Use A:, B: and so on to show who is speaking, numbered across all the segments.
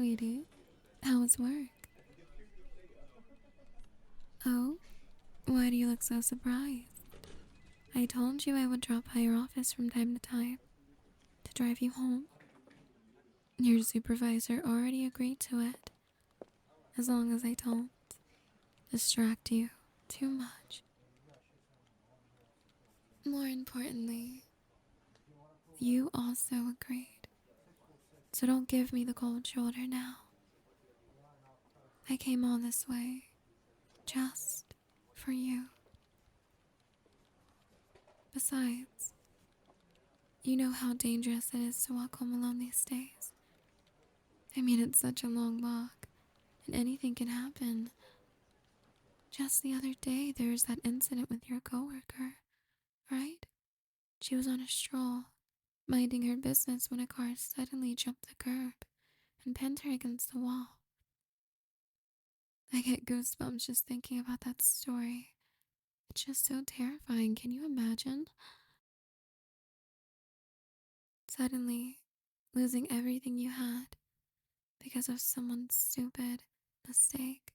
A: sweetie. How was work? Oh, why do you look so surprised? I told you I would drop by your office from time to time to drive you home. Your supervisor already agreed to it, as long as I don't distract you too much. More importantly, you also agreed, so don't give me the cold shoulder now. I came all this way just for you. Besides, you know how dangerous it is to walk home alone these days. I mean, it's such a long walk, and anything can happen. Just the other day, there was that incident with your coworker, right? She was on a stroll, minding her business when a car suddenly jumped the curb and pinned her against the wall. I get goosebumps just thinking about that story. It's just so terrifying, can you imagine? Suddenly, losing everything you had because of someone's stupid mistake.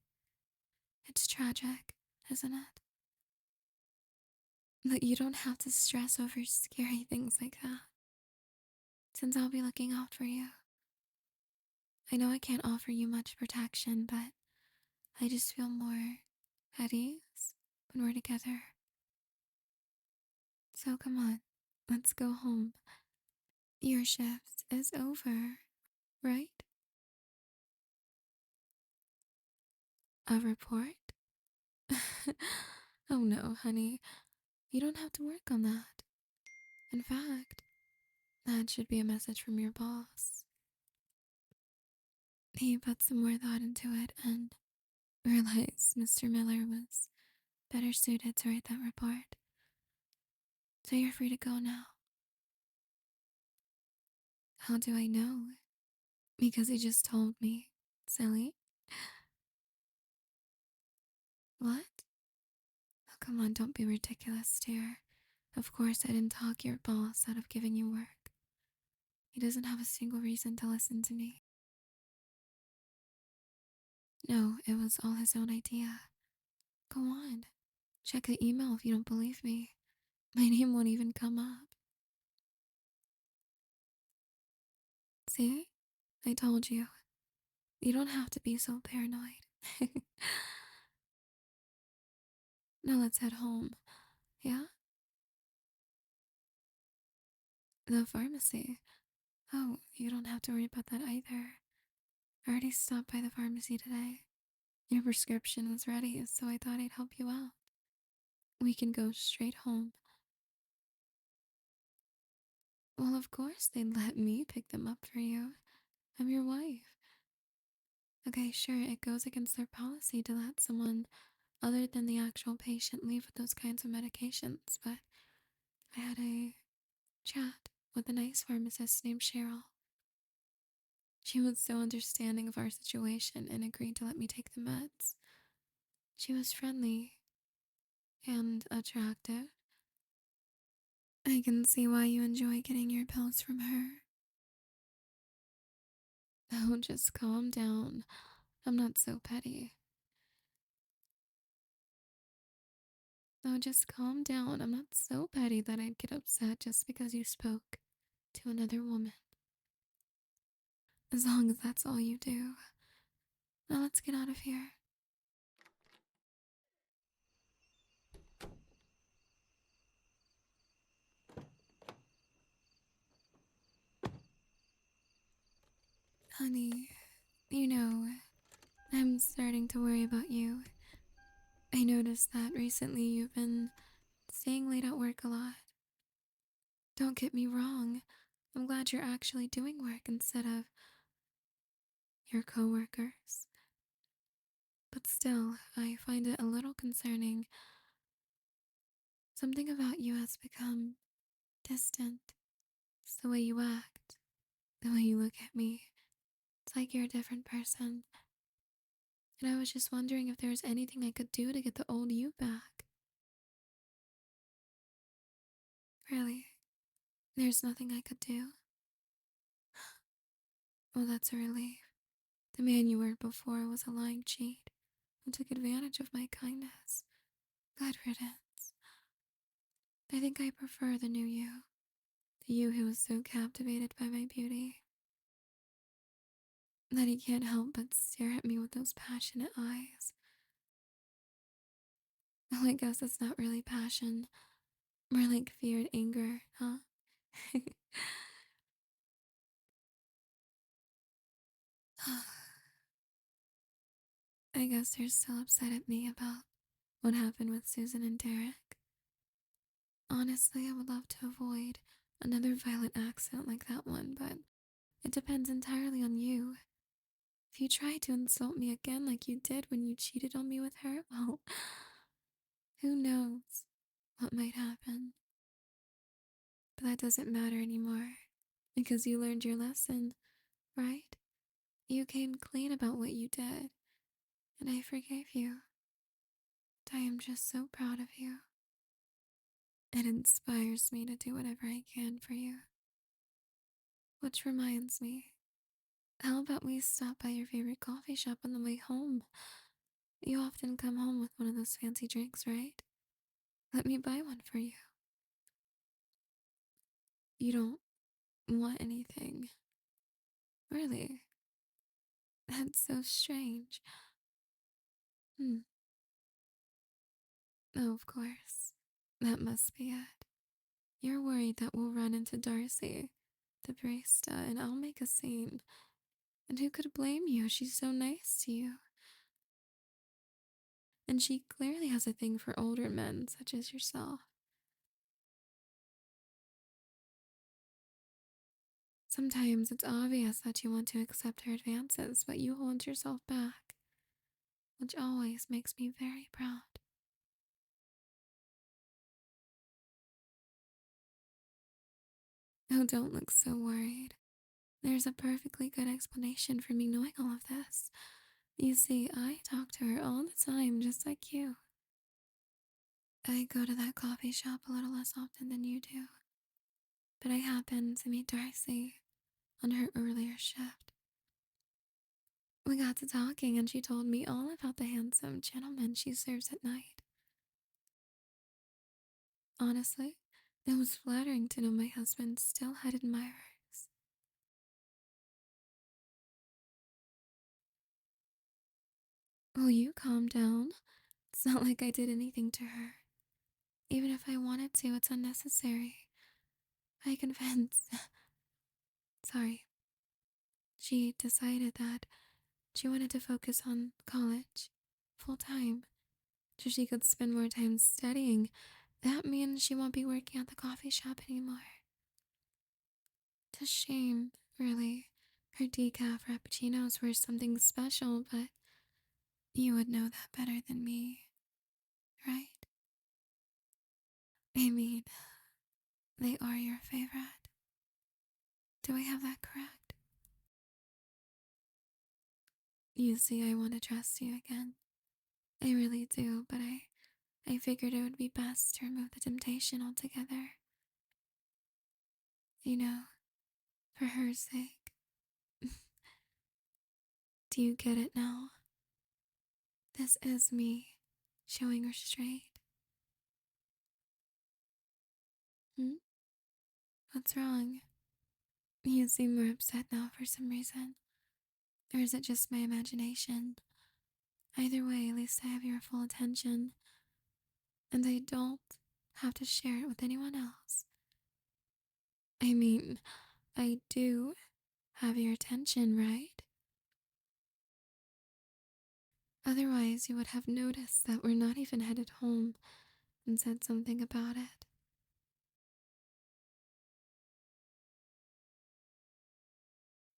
A: It's tragic, isn't it? But you don't have to stress over scary things like that, since I'll be looking out for you. I know I can't offer you much protection, but I just feel more at ease when we're together. So come on, let's go home. Your shift is over, right? A report? Oh no, honey. You don't have to work on that. In fact, that should be a message from your boss. He put some more thought into it and realized Mr. Miller was better suited to write that report. So you're free to go now. How do I know? Because he just told me. Silly. What? Oh, come on, don't be ridiculous, dear. Of course, I didn't talk your boss out of giving you work. He doesn't have a single reason to listen to me. No, it was all his own idea. Go on. Check the email if you don't believe me. My name won't even come up. See? I told you. You don't have to be so paranoid. Now let's head home. Yeah? The pharmacy. Oh, you don't have to worry about that either. I already stopped by the pharmacy today. Your prescription was ready, so I thought I'd help you out. We can go straight home. Well, of course they'd let me pick them up for you. I'm your wife. Okay, sure, it goes against their policy to let someone other than the actual patient leave with those kinds of medications, but I had a chat with a nice pharmacist named Cheryl. She was so understanding of our situation and agreed to let me take the meds. She was friendly and attractive. I can see why you enjoy getting your pills from her. Oh, just calm down. I'm not so petty. Oh, just calm down. I'm not so petty that I'd get upset just because you spoke to another woman. As long as that's all you do. Now let's get out of here. Honey, you know, I'm starting to worry about you. I noticed that recently you've been staying late at work a lot. Don't get me wrong, I'm glad you're actually doing work instead of your coworkers. But still, I find it a little concerning. Something about you has become distant. It's the way you act, the way you look at me. It's like you're a different person. And I was just wondering if there was anything I could do to get the old you back. Really, there's nothing I could do. Well, that's a relief. The man you were before was a lying cheat who took advantage of my kindness. Good riddance. I think I prefer the new you. The you who was so captivated by my beauty that he can't help but stare at me with those passionate eyes. Oh, I guess it's not really passion, more like fear and anger, huh? I guess they're still upset at me about what happened with Susan and Derek. Honestly, I would love to avoid another violent accident like that one, but it depends entirely on you. If you try to insult me again like you did when you cheated on me with her, well, who knows what might happen. But that doesn't matter anymore, because you learned your lesson, right? You came clean about what you did, and I forgave you. I am just so proud of you. It inspires me to do whatever I can for you. Which reminds me, how about we stop by your favorite coffee shop on the way home? You often come home with one of those fancy drinks, right? Let me buy one for you. You don't want anything. Really? That's so strange. Hmm. Oh, of course. That must be it. You're worried that we'll run into Darcy, the barista, and I'll make a scene. And who could blame you? She's so nice to you. And she clearly has a thing for older men, such as yourself. Sometimes it's obvious that you want to accept her advances, but you hold yourself back, which always makes me very proud. Oh, don't look so worried. There's a perfectly good explanation for me knowing all of this. You see, I talk to her all the time, just like you. I go to that coffee shop a little less often than you do, but I happened to meet Darcy on her earlier shift. We got to talking, and she told me all about the handsome gentleman she serves at night. Honestly, it was flattering to know my husband still had admirers. Will you calm down? It's not like I did anything to her. Even if I wanted to, it's unnecessary. I confess. Sorry. She decided that she wanted to focus on college full time so she could spend more time studying. That means she won't be working at the coffee shop anymore. It's a shame, really. Her decaf frappuccinos were something special, but you would know that better than me, right? I mean, they are your favorite. Do I have that correct? You see, I want to trust you again. I really do, but I figured it would be best to remove the temptation altogether. You know, for her sake. Do you get it now? This is me showing restraint. Hmm? What's wrong? You seem more upset now for some reason. Or is it just my imagination? Either way, at least I have your full attention, and I don't have to share it with anyone else. I mean, I do have your attention, right? Otherwise, you would have noticed that we're not even headed home and said something about it.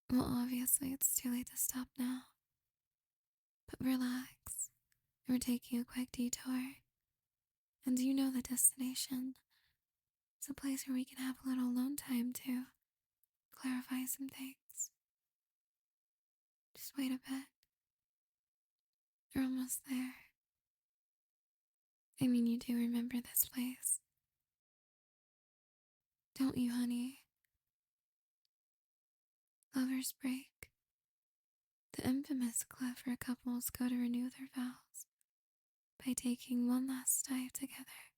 A: Well, obviously, it's too late to stop now. But relax. We're taking a quick detour. And you know the destination. It's a place where we can have a little alone time to clarify some things. Just wait a bit. You're almost there. I mean, you do remember this place, don't you, honey? Lover's Break. The infamous cliff where couples go to renew their vows by taking one last dive together